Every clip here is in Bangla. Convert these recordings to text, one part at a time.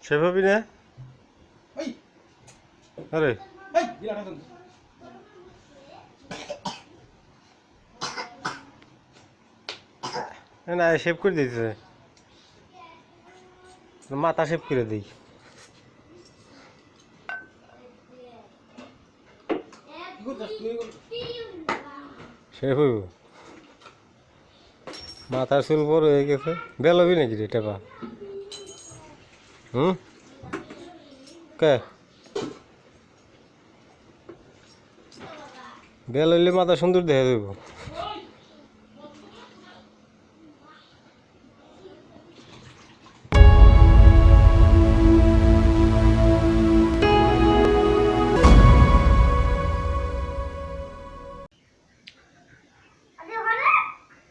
সেভাবে না। আরে না, শেভ করে দিয়েছে, মাথা শেভ করে দিই। শেভ হইব, মাথার চুল বড় হয়ে গেছে। বেলবি নাকি রে টেপা? হুম, কে বেল হইলে মাথা সুন্দর দেখা যাইব।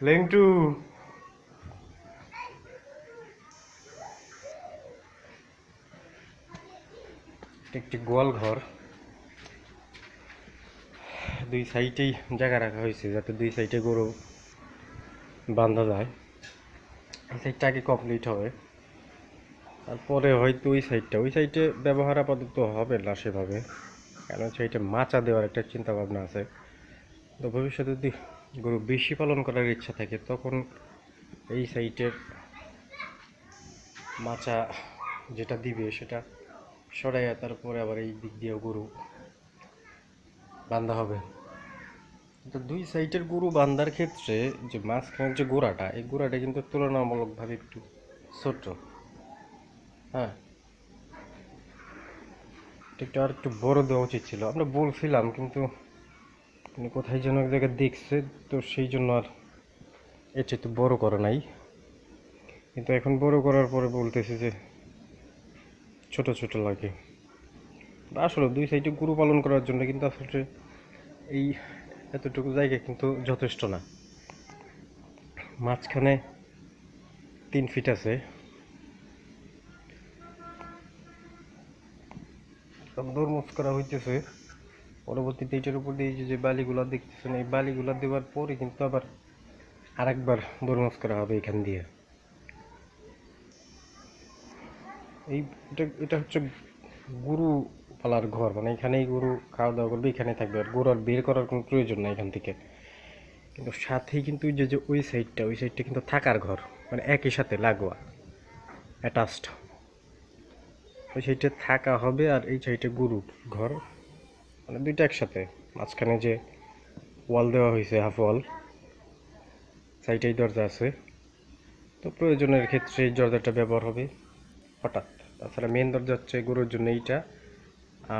লেংটু, একটি গোয়াল ঘর, দুই সাইডেই জায়গা রাখা হয়েছে যাতে দুই সাইডে গরু বাঁধা যায়। এই সাইডটা আগে কমপ্লিট হবে, তারপরে হয়তো ওই সাইডে ব্যবহার আপাতত হবে না সেভাবে, কারণ সাইডে মাচা দেওয়ার একটা চিন্তা ভাবনা আছে। তো ভবিষ্যতে যদি গরু বেশি পালন করার ইচ্ছা থাকে তখন এই সাইডের মাচা যেটা দিবে সেটা সরাইয়া তারপরে আবার এই দিক দিয়েও গরু বান্ধা হবে। তো দুই সাইডের গরু বান্ধার ক্ষেত্রে যে মাঝখানের যে গোড়াটা, এই গোড়াটা কিন্তু তুলনামূলকভাবে একটু ছোট। হ্যাঁ, এটা আর একটু বড় দেওয়া উচিত ছিল, আমরা বলছিলাম, কিন্তু কোথায় যেন এক জায়গায় দেখছে, তো সেই জন্য আর এটা একটু বড় করা নাই। কিন্তু এখন বড় করার পরে বলতেছে যে ছোট ছোট লাগে। আসলে দুই সাইডে গরু পালন করার জন্য কিন্তু আসলে এই এতটুকু জায়গা কিন্তু যথেষ্ট না। মাঝখানে 3 ফিট আছে, তরমুজ করা হইতেছে। পরবর্তীতে এটার উপর দিয়ে যে বালিগুলা দেখতেছেন, এই বালিগুলা দেওয়ার পরে কিন্তু আবার আরেকবার তরমুজ করা হবে এখান দিয়ে। এই এটা হচ্ছে গরু পালার ঘর, মানে এখানেই গরু খাওয়া দাওয়া করবে, এখানে থাকবে, আর গরু আর বের করার কোনো প্রয়োজন নাই এখান থেকে। কিন্তু সাথেই কিন্তু যে ওই সাইডটা কিন্তু থাকার ঘর, মানে একই সাথে লাগোয়া, অ্যাটাচড। ওই সাইডে থাকা হবে আর এই সাইডে গরু ঘর, মানে দুইটা একসাথে। মাঝখানে যে ওয়াল দেওয়া হয়েছে, হাফ ওয়াল, সাইডেই দরজা আছে। তো প্রয়োজনের ক্ষেত্রে এই দরজাটা ব্যবহার হবে হঠাৎ। তাছাড়া মেন দরজা হচ্ছে গরুর জন্য এইটা,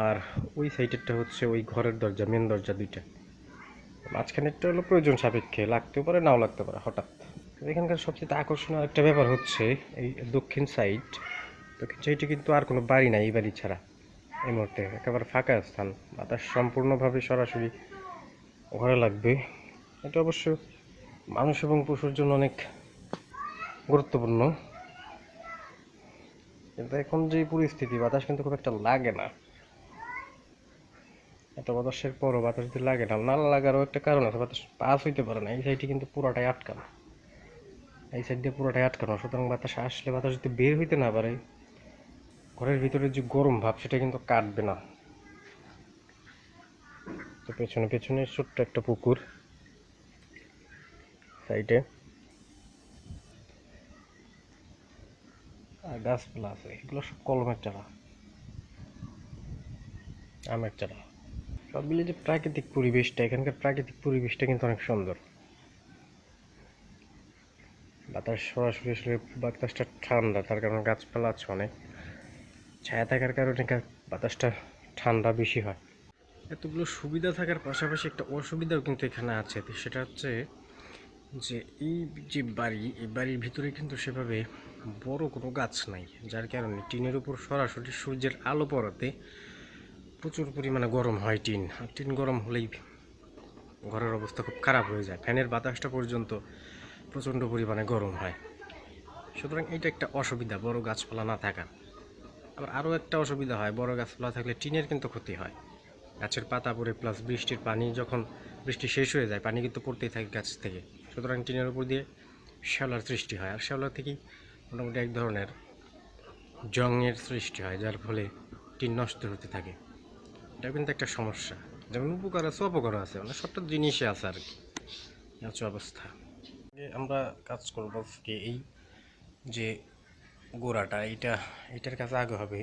আর ওই সাইডেরটা হচ্ছে ওই ঘরের দরজা, মেন দরজা দুইটা। মাঝখানেরটা হলো প্রয়োজন সাপেক্ষে, লাগতেও পারে নাও লাগতে পারে হঠাৎ। এখানকার সবচেয়ে আকর্ষণীয় একটা ব্যাপার হচ্ছে এই দক্ষিণ সাইডে কিন্তু আর কোনো বাড়ি নাই এই বাড়ি ছাড়া। এই মুহূর্তে একেবারে ফাঁকা স্থান, বাতাস সম্পূর্ণভাবে সরাসরি ঘরে লাগবে। এটা অবশ্য মানুষ এবং পশুর জন্য অনেক গুরুত্বপূর্ণ, কিন্তু এখন যে পরিস্থিতি, বাতাস কিন্তু খুব একটা লাগে না। এত বাতাসের পরও বাতাস যদি লাগে না, না লাগারও একটা কারণ আছে, বাতাস পাস হইতে পারে না। এই সাইডে কিন্তু পুরোটাই আটকানো, এই সাইড দিয়ে পুরোটাই আটকানো, সুতরাং বাতাস আসলে বাতাস যদি বের হইতে না পারে, ঘরের ভিতরে যে গরম ভাব সেটা কিন্তু কাটবে না। তো পেছনে পেছনে ছোট্ট একটা পুকুর, সাইডে আর গাছপালা আছে, এগুলো সব কলমের চারা, আমের চারা। সব মিলে যে প্রাকৃতিক পরিবেশটা, এখানকার প্রাকৃতিক পরিবেশটা কিন্তু অনেক সুন্দর। বাতাস সরাসরি আসলে বাতাসটা ঠান্ডা, তার কারণে গাছপালা আছে অনেক, ছায়া থাকার কারণে বাতাসটা ঠান্ডা বেশি হয়। এতগুলো সুবিধা থাকার পাশাপাশি একটা অসুবিধাও কিন্তু এখানে আছে, সেটা হচ্ছে যে এই যে বাড়ি, এই বাড়ির ভিতরে কিন্তু সেভাবে বড় কোনো গাছ নাই, যার কারণে টিনের উপর সরাসরি সূর্যের আলো পড়াতে প্রচুর পরিমাণে গরম হয় টিন, আর টিন গরম হলেই ঘরের অবস্থা খুব খারাপ হয়ে যায়, ফ্যানের বাতাসটা পর্যন্ত প্রচণ্ড পরিমাণে গরম হয়। সুতরাং এটা একটা অসুবিধা বড় গাছপালা না থাকা। আবার আরও একটা অসুবিধা হয়, বড় গাছপালা থাকলে টিনের কিন্তু ক্ষতি হয়, গাছের পাতা পড়ে, প্লাস বৃষ্টির পানি, যখন বৃষ্টি শেষ হয়ে যায় পানি কিন্তু পড়তেই থাকে গাছ থেকে, সুতরাং টিনের উপর দিয়ে শ্যাওলার সৃষ্টি হয়, আর শ্যাওলা থেকেই মোটামুটি এক ধরনের জংয়ের সৃষ্টি হয়, যার ফলে টিন নষ্ট হতে থাকে। এটা কিন্তু একটা সমস্যা। যেমন উপকার আছে অপকার আছে, মানে সবটা জিনিসই আছে আর কি। এই হচ্ছে অবস্থা। আমরা কাজ করবো কি, এই যে গোড়াটা এটার কাজ আগে হবে,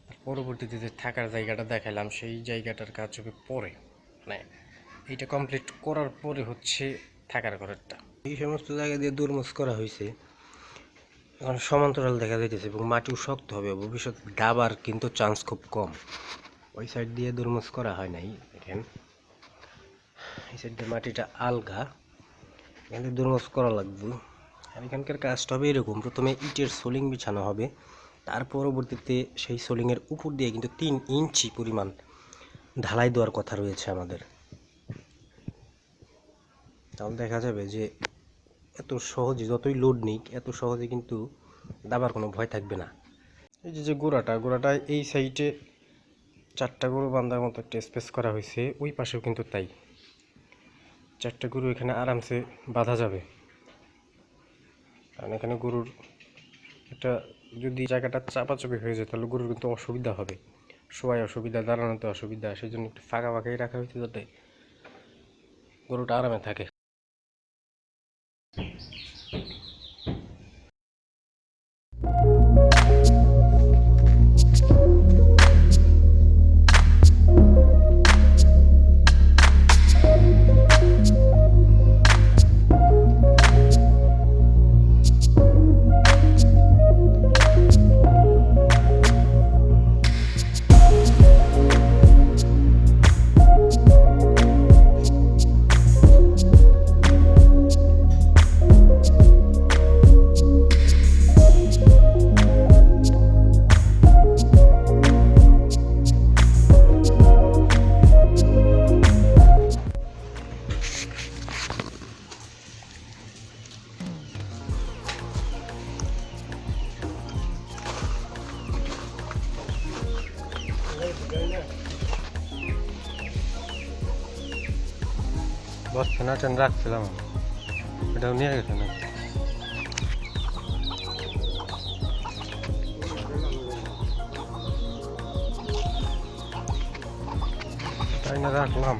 আর পরবর্তীতে যে থাকার জায়গাটা দেখালাম সেই জায়গাটার কাজ হবে পরে। মানে এইটা কমপ্লিট করার পরে হচ্ছে থাকার ঘরেরটা। এই সমস্ত জায়গা দিয়ে দুর্মুজ করা হয়েছে, এখন সমান্তরাল দেখা যাইতেছে এবং মাটিও শক্ত হবে, ভবিষ্যতে দাবার কিন্তু চান্স খুব কম। ওই সাইড দিয়ে দুর্মুজ করা হয় নাই, দেখেন এই সাইড দিয়ে মাটিটা আলগা, এখানে দুর্মুজ করা লাগবে। আর এখানকার কাজটা হবে এরকম, প্রথমে ইটের সোলিং বিছানো হবে, তার পরবর্তীতে সেই সোলিংয়ের উপর দিয়ে কিন্তু 3 ইঞ্চি পরিমাণ ঢালাই দেওয়ার কথা রয়েছে আমাদের। তাহলে দেখা যাবে যে এত সহজে, যতই লোড নিক এত সহজে কিন্তু দাবার কোনো ভয় থাকবে না। এই যে গোড়াটা এই সাইডে 4টা গরু বাঁধার মতো একটা স্পেস করা হয়েছে, ওই পাশেও কিন্তু তাই 4টা গরু এখানে আরামসে বাঁধা যাবে। কারণ এখানে গরুর একটা যদি জায়গাটা চাপাচাপি হয়ে যায় তাহলে গরুর কিন্তু অসুবিধা হবে, শোয়ায় অসুবিধা, দাঁড়ানোতে অসুবিধা, সেই জন্য একটু ফাঁকা ফাঁকাই রাখা হয়েছে যাতে গরুটা আরামে থাকে। বসছে না, ট্রেন রাখছিলাম, এটাও নিয়ে গেছে না, তাই না রাখলাম।